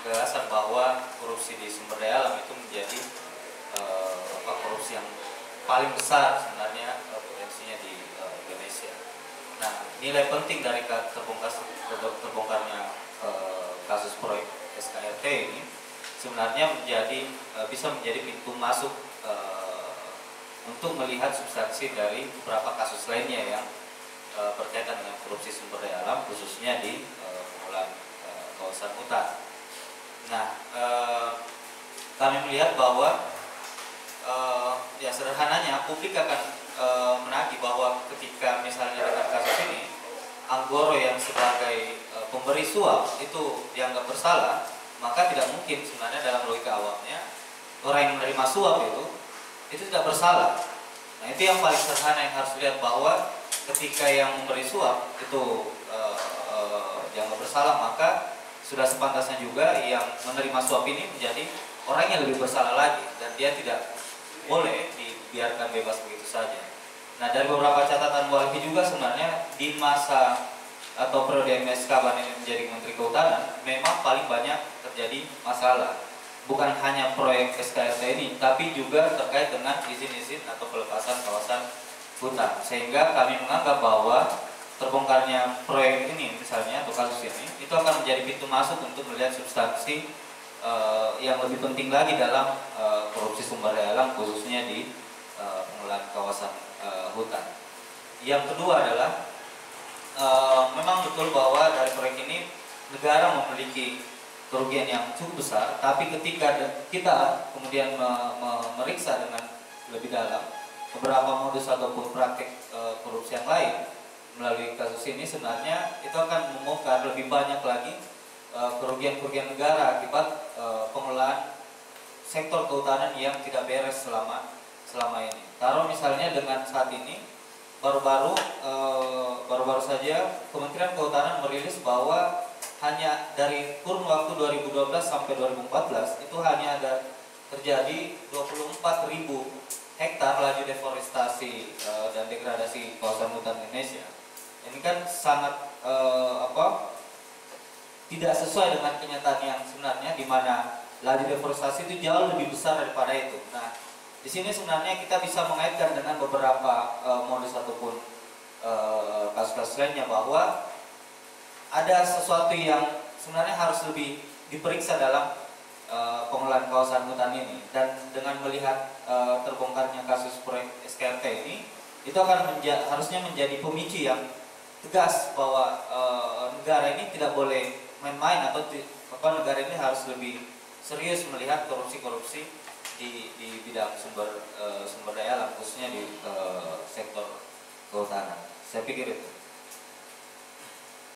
gagasan bahwa korupsi di sumber daya alam itu menjadi korupsi yang paling besar sebenarnya potensinya di Indonesia. Nah, nilai penting dari terbongkarnya kasus proyek SKRT ini sebenarnya bisa menjadi pintu masuk untuk melihat substansi dari beberapa kasus lainnya yang berkaitan dengan korupsi sumber daya alam, khususnya di pengelolaan kawasan hutan. Nah, kami melihat bahwa ya sederhananya publik akan menagih bahwa ketika misalnya dengan kasus ini Anggoro yang sebagai pemberi suap itu dianggap bersalah, maka tidak mungkin sebenarnya dalam logika awamnya orang yang menerima suap itu tidak bersalah. Nah, itu yang paling sederhana yang harus dilihat, bahwa ketika yang memberi suap itu dianggap bersalah, maka sudah sepantasnya juga yang menerima suap ini menjadi orang yang lebih bersalah lagi, dan dia tidak boleh dibiarkan bebas begitu saja. Nah, dari beberapa catatan Walhi juga sebenarnya di masa atau periode MS Kaban ini menjadi Menteri Kehutanan memang paling banyak terjadi masalah. Bukan hanya proyek SKRT ini, tapi juga terkait dengan izin-izin atau pelepasan kawasan hutan. Sehingga kami menganggap bahwa terbongkarnya proyek ini misalnya atau kasus ini itu akan menjadi pintu masuk untuk melihat substansi yang lebih penting lagi dalam korupsi sumber daya alam, khususnya di pengelolaan kawasan hutan. Yang kedua adalah memang betul bahwa dari proyek ini negara memiliki kerugian yang cukup besar, tapi ketika kita kemudian meriksa dengan lebih dalam beberapa modus ataupun praktik korupsi yang lain melalui kasus ini, sebenarnya itu akan membongkar lebih banyak lagi kerugian-kerugian negara akibat pengelolaan sektor kehutanan yang tidak beres selama ini. Taruh misalnya dengan saat ini baru-baru saja Kementerian Kehutanan merilis bahwa hanya dari kurun waktu 2012 sampai 2014 itu hanya ada terjadi 24.000 hektar laju deforestasi dan degradasi kawasan hutan Indonesia. Ini kan sangat tidak sesuai dengan kenyataan yang sebenarnya, di mana laju deforestasi itu jauh lebih besar daripada itu. Nah, di sini sebenarnya kita bisa mengaitkan dengan beberapa modus ataupun kasus-kasus lainnya, bahwa ada sesuatu yang sebenarnya harus lebih diperiksa dalam pengelolaan kawasan hutan ini. Dan dengan melihat terbongkarnya kasus proyek SKRT ini, itu akan harusnya menjadi pemicu yang tegas bahwa negara ini tidak boleh main-main, atau negara ini harus lebih serius melihat korupsi-korupsi di bidang sumber daya alam, khususnya di sektor kehutanan. Saya pikir itu.